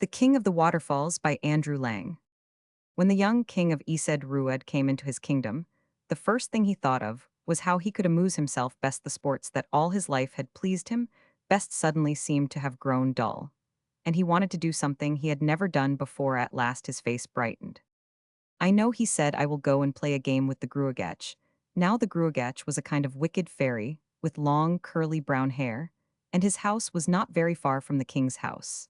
The King of the Waterfalls by Andrew Lang. When the young king of Esed Rued came into his kingdom, the first thing he thought of was how he could amuse himself best. The sports that all his life had pleased him best suddenly seemed to have grown dull. And he wanted to do something he had never done before. At last his face brightened. I know, he said, I will go and play a game with the Gruagach. Now the Gruagach was a kind of wicked fairy, with long, curly brown hair, and his house was not very far from the king's house.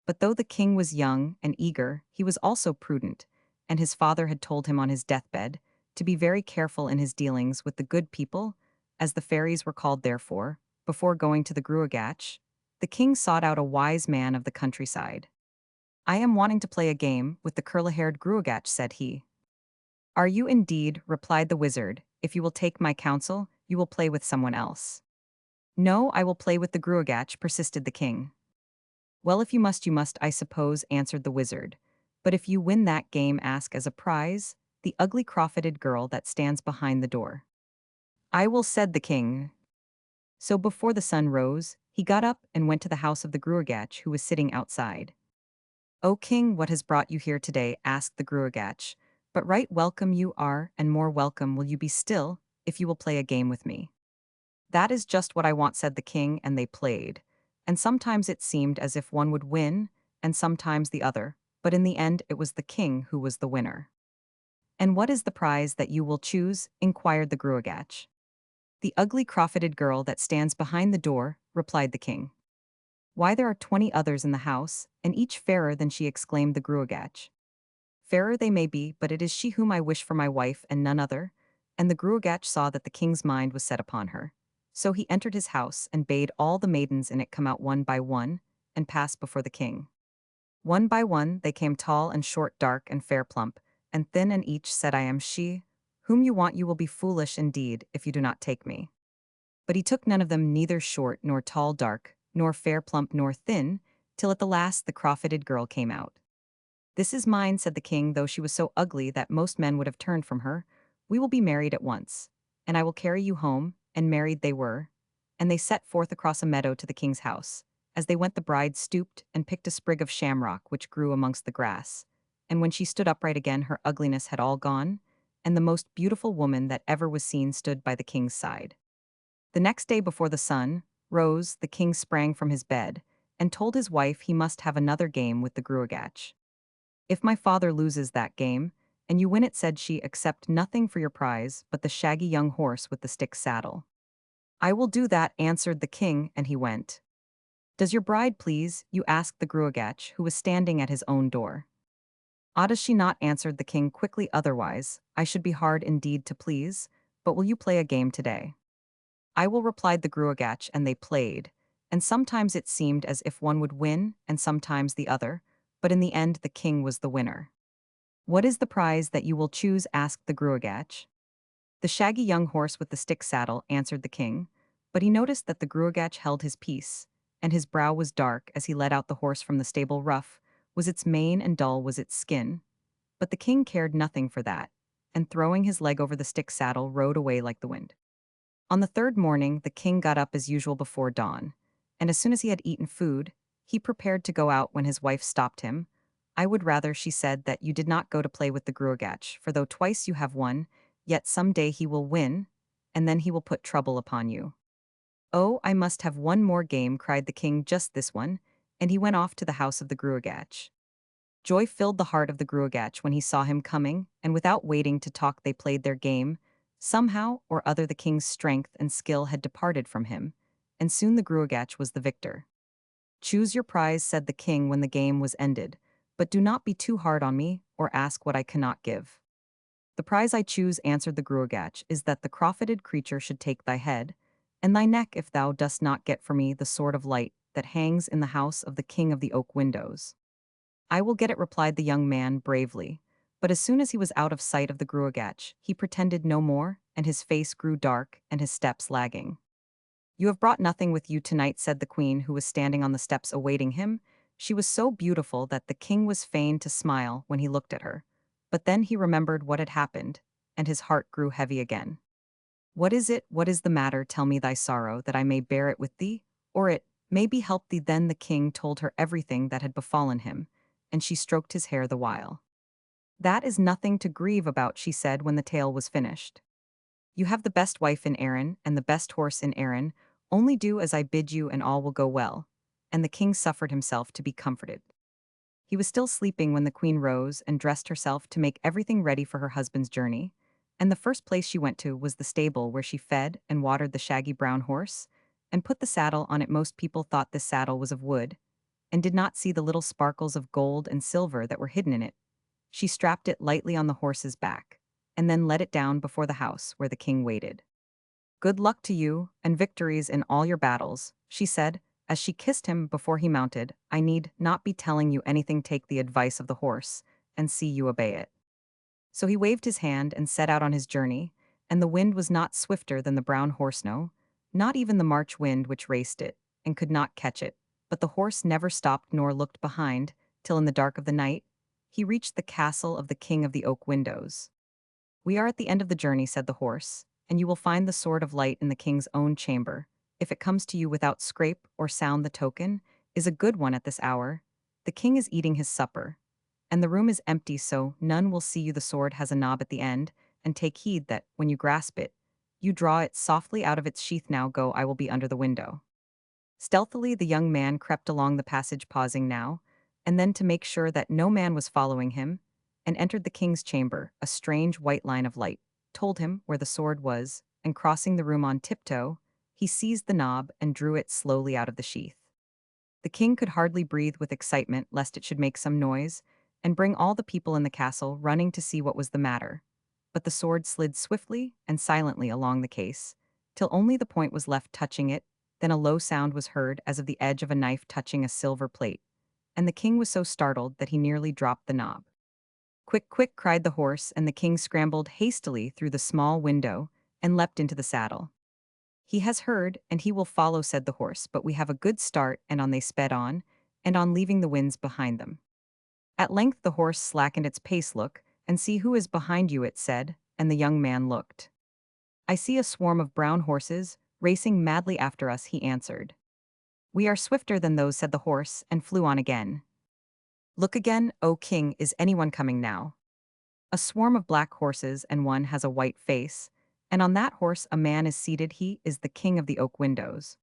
But though the king was young and eager, he was also prudent, and his father had told him on his deathbed to be very careful in his dealings with the good people, as the fairies were called. Therefore, before going to the Gruagach, the king sought out a wise man of the countryside. I am wanting to play a game with the curly-haired Gruagach, said he. Are you indeed, replied the wizard. If you will take my counsel, you will play with someone else. No, I will play with the Gruagach, persisted the king. Well, if you must, I suppose, answered the wizard. But if you win that game, ask as a prize the ugly crofted girl that stands behind the door. I will, said the king. So before the sun rose, he got up and went to the house of the Gruagach, who was sitting outside. O king, what has brought you here today? Asked the Gruagach. But right welcome you are, and more welcome will you be still, if you will play a game with me. That is just what I want, said the king, and they played. And sometimes it seemed as if one would win, and sometimes the other, but in the end it was the king who was the winner. And what is the prize that you will choose? Inquired the Gruagach. The ugly crofted girl that stands behind the door, replied the king. Why, there are 20 others in the house, and each fairer than she, exclaimed the Gruagach. Fairer they may be, but it is she whom I wish for my wife, and none other. And the Gruagach saw that the king's mind was set upon her. So he entered his house and bade all the maidens in it come out one by one, and pass before the king. One by one they came, tall and short, dark and fair, plump and thin, and each said, I am she. Whom you want, you will be foolish indeed if you do not take me. But he took none of them, neither short nor tall, dark, nor fair, plump nor thin, till at the last the crofted girl came out. This is mine, said the king, though she was so ugly that most men would have turned from her. We will be married at once, and I will carry you home. And married they were, and they set forth across a meadow to the king's house. As they went, the bride stooped and picked a sprig of shamrock which grew amongst the grass, and when she stood upright again, her ugliness had all gone, and the most beautiful woman that ever was seen stood by the king's side. The next day before the sun rose, the king sprang from his bed, and told his wife he must have another game with the Gruagach. If my father loses that game, and you win it, said she, accept nothing for your prize but the shaggy young horse with the stick saddle. I will do that, answered the king, and he went. Does your bride please? You asked the Gruagach, who was standing at his own door. Ah, does she not? Answered the king quickly, otherwise I should be hard indeed to please, but will you play a game today? I will, replied the Gruagach, and they played, and sometimes it seemed as if one would win, and sometimes the other, but in the end the king was the winner. What is the prize that you will choose? Asked the Gruagach. The shaggy young horse with the stick saddle, answered the king, but he noticed that the Gruagach held his peace, and his brow was dark as he led out the horse from the stable. Rough was its mane and dull was its skin, but the king cared nothing for that, and throwing his leg over the stick saddle, rode away like the wind. On the third morning the king got up as usual before dawn, and as soon as he had eaten food, he prepared to go out when his wife stopped him. I would rather, she said, that you did not go to play with the Gruagach, for though twice you have won, yet some day he will win, and then he will put trouble upon you. Oh, I must have one more game, cried the king, just this one, and he went off to the house of the Gruagach. Joy filled the heart of the Gruagach when he saw him coming, and without waiting to talk they played their game. Somehow or other the king's strength and skill had departed from him, and soon the Gruagach was the victor. Choose your prize, said the king when the game was ended, but do not be too hard on me, or ask what I cannot give. The prize I choose, answered the Gruagach, is that the crofted creature should take thy head, and thy neck if thou dost not get for me the sword of light that hangs in the house of the king of the oak windows. I will get it, replied the young man bravely, but as soon as he was out of sight of the Gruagach, he pretended no more, and his face grew dark and his steps lagging. You have brought nothing with you tonight, said the queen, who was standing on the steps awaiting him. She was so beautiful that the king was fain to smile when he looked at her, but then he remembered what had happened, and his heart grew heavy again. What is it? What is the matter? Tell me thy sorrow, that I may bear it with thee, or it Maybe help thee. Then the king told her everything that had befallen him, and she stroked his hair the while. That is nothing to grieve about, she said when the tale was finished. You have the best wife in Erin and the best horse in Erin. Only do as I bid you and all will go well. And the king suffered himself to be comforted. He was still sleeping when the queen rose and dressed herself to make everything ready for her husband's journey, and the first place she went to was the stable where she fed and watered the shaggy brown horse, and put the saddle on it. Most people thought this saddle was of wood, and did not see the little sparkles of gold and silver that were hidden in it. She strapped it lightly on the horse's back, and then let it down before the house where the king waited. Good luck to you, and victories in all your battles, she said, as she kissed him before he mounted. I need not be telling you anything. Take the advice of the horse, and see you obey it. So he waved his hand and set out on his journey, and the wind was not swifter than the brown horse, no, not even the March wind which raced it, and could not catch it. But the horse never stopped nor looked behind, till in the dark of the night, he reached the castle of the king of the oak windows. We are at the end of the journey, said the horse, and you will find the sword of light in the king's own chamber. If it comes to you without scrape or sound, the token is a good one at this hour. The king is eating his supper, and the room is empty, so none will see you. The sword has a knob at the end, and take heed that, when you grasp it, you draw it softly out of its sheath. Now go, I will be under the window. Stealthily the young man crept along the passage, pausing now and then to make sure that no man was following him, and entered the king's chamber. A strange white line of light told him where the sword was, and crossing the room on tiptoe, he seized the knob and drew it slowly out of the sheath. The king could hardly breathe with excitement lest it should make some noise, and bring all the people in the castle running to see what was the matter. But the sword slid swiftly and silently along the case, till only the point was left touching it. Then a low sound was heard as of the edge of a knife touching a silver plate, and the king was so startled that he nearly dropped the knob. Quick, quick, cried the horse, and the king scrambled hastily through the small window and leapt into the saddle. He has heard, and he will follow, said the horse, but we have a good start. And on they sped on, and on, leaving the winds behind them. At length the horse slackened its pace. Look, and see who is behind you, it said, and the young man looked. I see a swarm of brown horses, racing madly after us, he answered. We are swifter than those, said the horse, and flew on again. Look again, O king, is anyone coming now? A swarm of black horses, and one has a white face, and on that horse a man is seated. He is the king of the oak windows.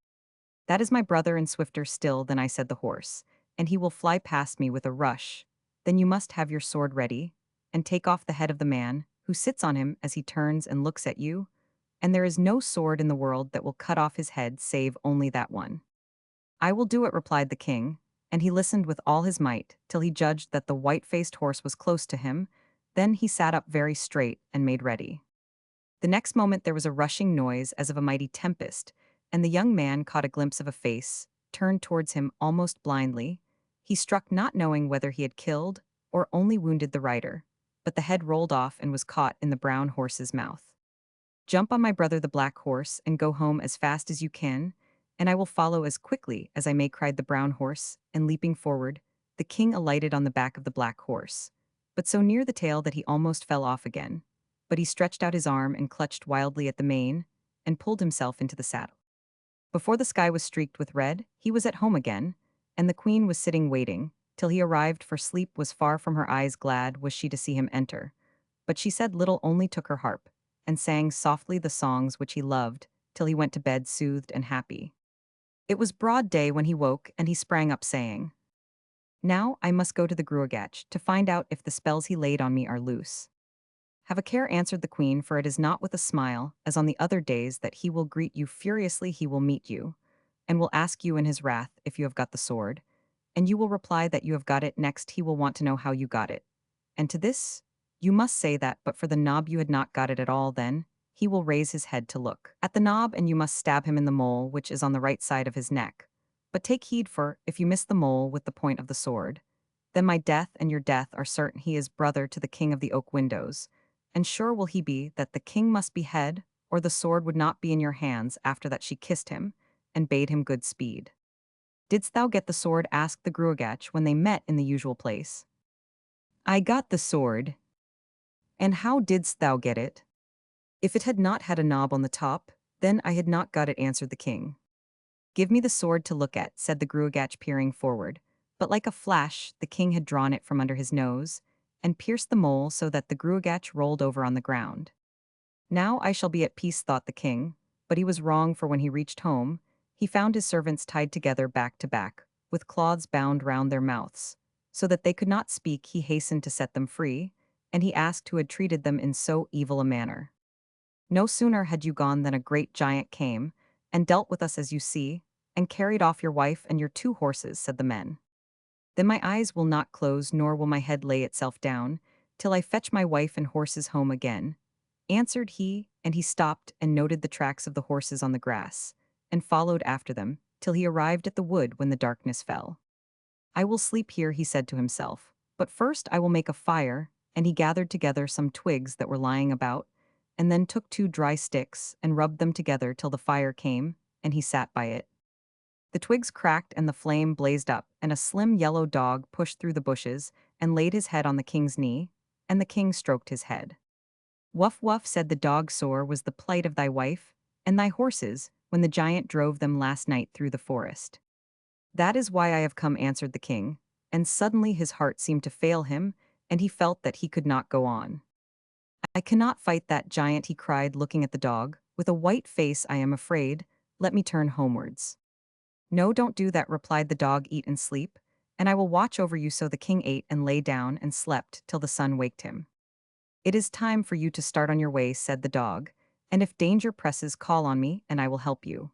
That is my brother, and swifter still than I, said the horse, and he will fly past me with a rush. Then you must have your sword ready, and take off the head of the man who sits on him as he turns and looks at you, and there is no sword in the world that will cut off his head save only that one. I will do it, replied the king, and he listened with all his might till he judged that the white-faced horse was close to him. Then he sat up very straight and made ready. The next moment there was a rushing noise as of a mighty tempest, and the young man caught a glimpse of a face, turned towards him almost blindly. He struck, not knowing whether he had killed or only wounded the rider, but the head rolled off and was caught in the brown horse's mouth. Jump on my brother the black horse and go home as fast as you can, and I will follow as quickly as I may, cried the brown horse, and leaping forward, the king alighted on the back of the black horse, but so near the tail that he almost fell off again. But he stretched out his arm and clutched wildly at the mane, and pulled himself into the saddle. Before the sky was streaked with red, he was at home again, and the queen was sitting waiting, till he arrived, for sleep was far from her eyes. Glad was she to see him enter, but she said little, only took her harp, and sang softly the songs which he loved, till he went to bed soothed and happy. It was broad day when he woke, and he sprang up, saying, Now I must go to the Gruagach to find out if the spells he laid on me are loose. Have a care, answered the queen, for it is not with a smile, as on the other days, that he will greet you furiously. He will meet you, and will ask you in his wrath if you have got the sword, and you will reply that you have got it. Next he will want to know how you got it, and to this you must say that but for the knob you had not got it at all. Then he will raise his head to look at the knob, and you must stab him in the mole which is on the right side of his neck. But take heed, for if you miss the mole with the point of the sword, then my death and your death are certain. He is brother to the king of the oak windows, and sure will he be that the king must be head, or the sword would not be in your hands. After that she kissed him, and bade him good speed. Didst thou get the sword? asked the Gruagach when they met in the usual place. I got the sword. And how didst thou get it? If it had not had a knob on the top, then I had not got it, answered the king. Give me the sword to look at, said the Gruagach peering forward. But like a flash, the king had drawn it from under his nose and pierced the mole so that the Gruagach rolled over on the ground. Now I shall be at peace, thought the king, but he was wrong, for when he reached home, he found his servants tied together back to back, with cloths bound round their mouths. So that they could not speak, he hastened to set them free, and he asked who had treated them in so evil a manner. No sooner had you gone than a great giant came, and dealt with us as you see, and carried off your wife and your 2 horses, said the men. Then my eyes will not close, nor will my head lay itself down, till I fetch my wife and horses home again, answered he, and he stopped and noted the tracks of the horses on the grass, and followed after them, till he arrived at the wood when the darkness fell. I will sleep here, he said to himself, but first I will make a fire, and he gathered together some twigs that were lying about, and then took 2 dry sticks and rubbed them together till the fire came, and he sat by it. The twigs cracked and the flame blazed up, and a slim yellow dog pushed through the bushes and laid his head on the king's knee, and the king stroked his head. Wuff wuff, said the dog, sore was the plight of thy wife and thy horses when the giant drove them last night through the forest. That is why I have come, answered the king, and suddenly his heart seemed to fail him, and he felt that he could not go on. I cannot fight that giant, he cried, looking at the dog. With a white face, I am afraid. Let me turn homewards. No, don't do that, replied the dog. Eat and sleep, and I will watch over you. So the king ate and lay down and slept till the sun waked him. It is time for you to start on your way, said the dog, and if danger presses, call on me, and I will help you.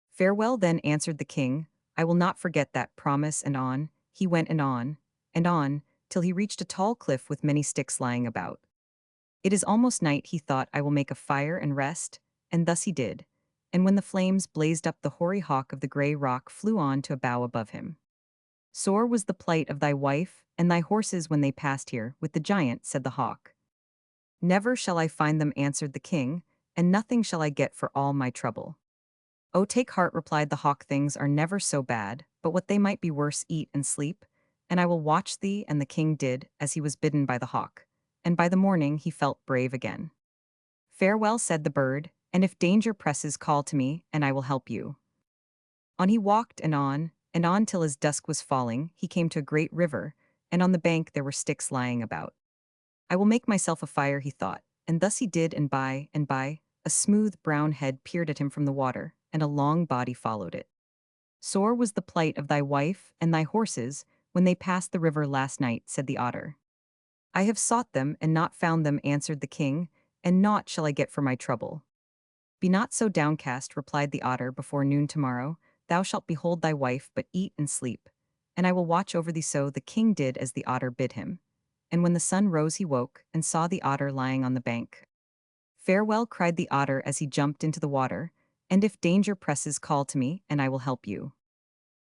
Farewell then, answered the king. I will not forget that promise. And on he went, and on, till he reached a tall cliff with many sticks lying about. It is almost night, he thought. I will make a fire and rest, and thus he did. And when the flames blazed up, the hoary hawk of the grey rock flew on to a bough above him. Sore was the plight of thy wife and thy horses when they passed here with the giant, said the hawk. Never shall I find them, answered the king, and nothing shall I get for all my trouble. Oh, take heart, replied the hawk, things are never so bad, but what they might be worse, eat and sleep, and I will watch thee. And the king did as he was bidden by the hawk, and by the morning he felt brave again. Farewell, said the bird, and if danger presses, call to me, and I will help you. On he walked, and on till as dusk was falling, he came to a great river, and on the bank there were sticks lying about. I will make myself a fire, he thought, and thus he did, and by, a smooth brown head peered at him from the water, and a long body followed it. Sore was the plight of thy wife and thy horses when they passed the river last night, said the otter. I have sought them and not found them, answered the king, and naught shall I get for my trouble. Be not so downcast, replied the otter. Before noon tomorrow thou shalt behold thy wife, but eat and sleep, and I will watch over thee. So the king did as the otter bid him, and when the sun rose he woke and saw the otter lying on the bank. Farewell, cried the otter as he jumped into the water, and if danger presses, call to me, and I will help you.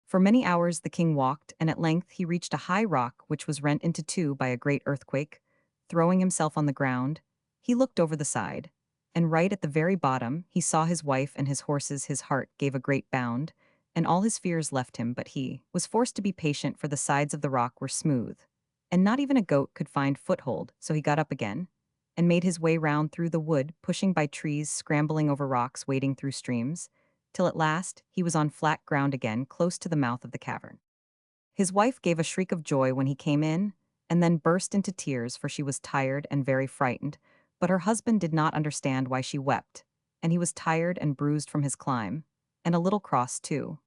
For many hours the king walked, and at length he reached a high rock which was rent into 2 by a great earthquake. Throwing himself on the ground, he looked over the side, and right at the very bottom he saw his wife and his horses. His heart gave a great bound, and all his fears left him, but he was forced to be patient, for the sides of the rock were smooth, and not even a goat could find foothold. So he got up again, and made his way round through the wood, pushing by trees, scrambling over rocks, wading through streams, till at last he was on flat ground again, close to the mouth of the cavern. His wife gave a shriek of joy when he came in, and then burst into tears, for she was tired and very frightened, but her husband did not understand why she wept, and he was tired and bruised from his climb, and a little cross too.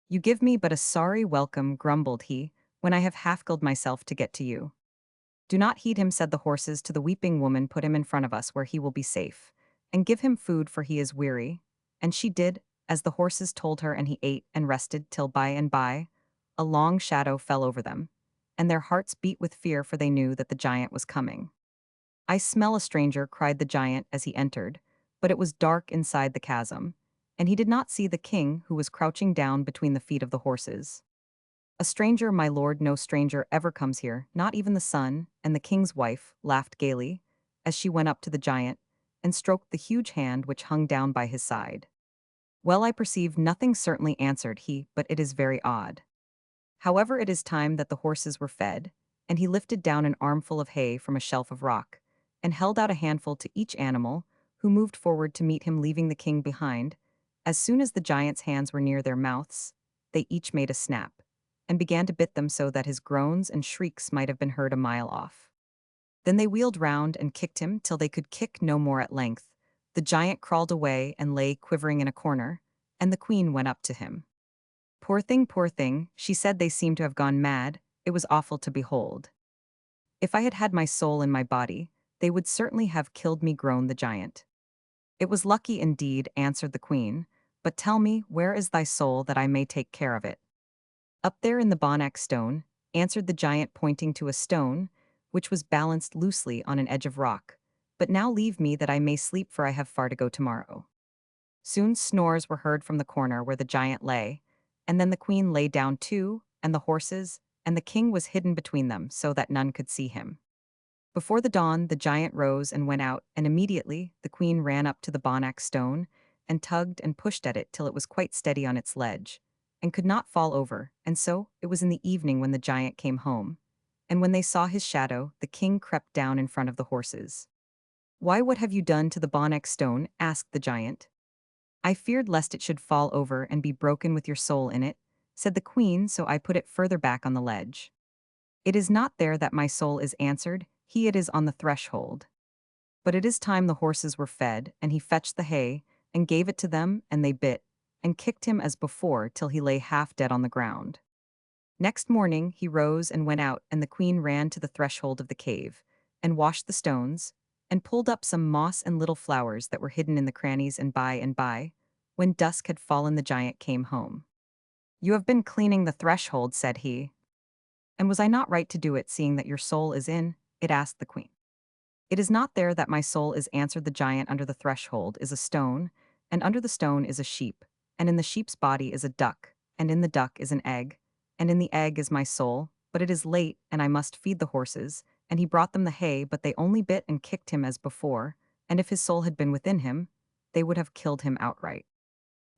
You give me but a sorry welcome, grumbled he, when I have half killed myself to get to you. Do not heed him, said the horses to the weeping woman. Put him in front of us where he will be safe, and give him food, for he is weary. And she did as the horses told her, and he ate and rested till by and by a long shadow fell over them, and their hearts beat with fear, for they knew that the giant was coming. I smell a stranger, cried the giant as he entered, but it was dark inside the chasm, and he did not see the king, who was crouching down between the feet of the horses. A stranger, my lord, no stranger ever comes here, not even the sun. And the king's wife laughed gaily as she went up to the giant and stroked the huge hand which hung down by his side. Well, I perceive nothing, certainly, answered he, but it is very odd. However, it is time that the horses were fed, and he lifted down an armful of hay from a shelf of rock, and held out a handful to each animal, who moved forward to meet him, leaving the king behind, As soon as the giant's hands were near their mouths, they each made a snap, and began to bit them so that his groans and shrieks might have been heard a mile off. Then they wheeled round and kicked him till they could kick no more at length. The giant crawled away and lay quivering in a corner, and the queen went up to him. Poor thing, she said they seemed to have gone mad, it was awful to behold. If I had had my soul in my body, they would certainly have killed me, groaned the giant. It was lucky indeed, answered the queen, but tell me, where is thy soul that I may take care of it? Up there in the Bonac stone, answered the giant, pointing to a stone, which was balanced loosely on an edge of rock. But now leave me that I may sleep, for I have far to go tomorrow. Soon snores were heard from the corner where the giant lay, and then the queen lay down too, and the horses, and the king was hidden between them so that none could see him. Before the dawn, the giant rose and went out, and immediately the queen ran up to the Bonac stone, and tugged and pushed at it till it was quite steady on its ledge, and could not fall over, and so it was in the evening when the giant came home. And when they saw his shadow, the king crept down in front of the horses. Why, what have you done to the Bonac stone? Asked the giant. I feared lest it should fall over and be broken with your soul in it, said the queen, so I put it further back on the ledge. It is not there that my soul is, answered he, it is on the threshold. But it is time the horses were fed, and he fetched the hay, and gave it to them, and they bit, and kicked him as before till he lay half dead on the ground. Next morning he rose and went out, and the queen ran to the threshold of the cave, and washed the stones, and pulled up some moss and little flowers that were hidden in the crannies, and by, when dusk had fallen, the giant came home. You have been cleaning the threshold, said he. And was I not right to do it, seeing that your soul is in it? Asked the queen. It is not there that my soul is, answered the giant. Under the threshold is a stone, and under the stone is a sheep, and in the sheep's body is a duck, and in the duck is an egg, and in the egg is my soul, but it is late, and I must feed the horses. And he brought them the hay, but they only bit and kicked him as before, and if his soul had been within him, they would have killed him outright.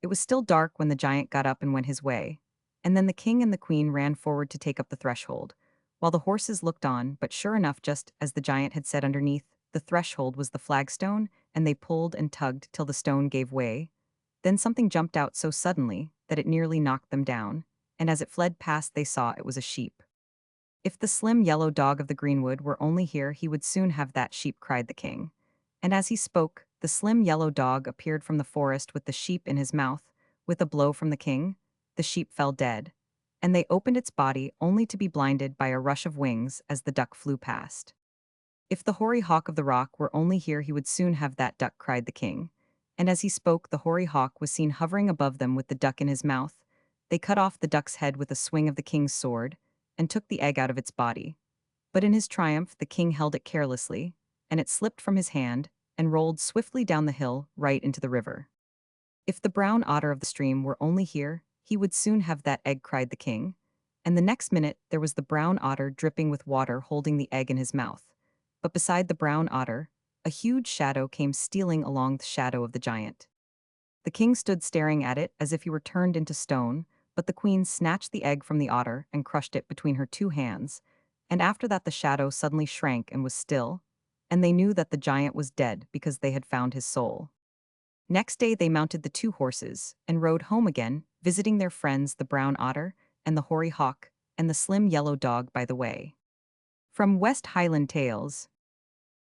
It was still dark when the giant got up and went his way, and then the king and the queen ran forward to take up the threshold, while the horses looked on. But sure enough, just as the giant had said, underneath the threshold was the flagstone, and they pulled and tugged till the stone gave way. Then something jumped out so suddenly that it nearly knocked them down, and as it fled past they saw it was a sheep. If the slim yellow dog of the greenwood were only here, he would soon have that sheep, cried the king. And as he spoke, the slim yellow dog appeared from the forest with the sheep in his mouth. With a blow from the king, the sheep fell dead, and they opened its body only to be blinded by a rush of wings as the duck flew past. If the hoary hawk of the rock were only here, he would soon have that duck, cried the king. And as he spoke, the hoary hawk was seen hovering above them with the duck in his mouth. They cut off the duck's head with a swing of the king's sword, and took the egg out of its body. But in his triumph the king held it carelessly, and it slipped from his hand, and rolled swiftly down the hill, right into the river. If the brown otter of the stream were only here, he would soon have that egg, cried the king. And the next minute there was the brown otter dripping with water, holding the egg in his mouth. But beside the brown otter, a huge shadow came stealing along, the shadow of the giant. The king stood staring at it as if he were turned into stone, but the queen snatched the egg from the otter and crushed it between her two hands, and after that the shadow suddenly shrank and was still, and they knew that the giant was dead because they had found his soul. Next day they mounted the two horses and rode home again, visiting their friends the brown otter and the hoary hawk and the slim yellow dog by the way. From West Highland Tales.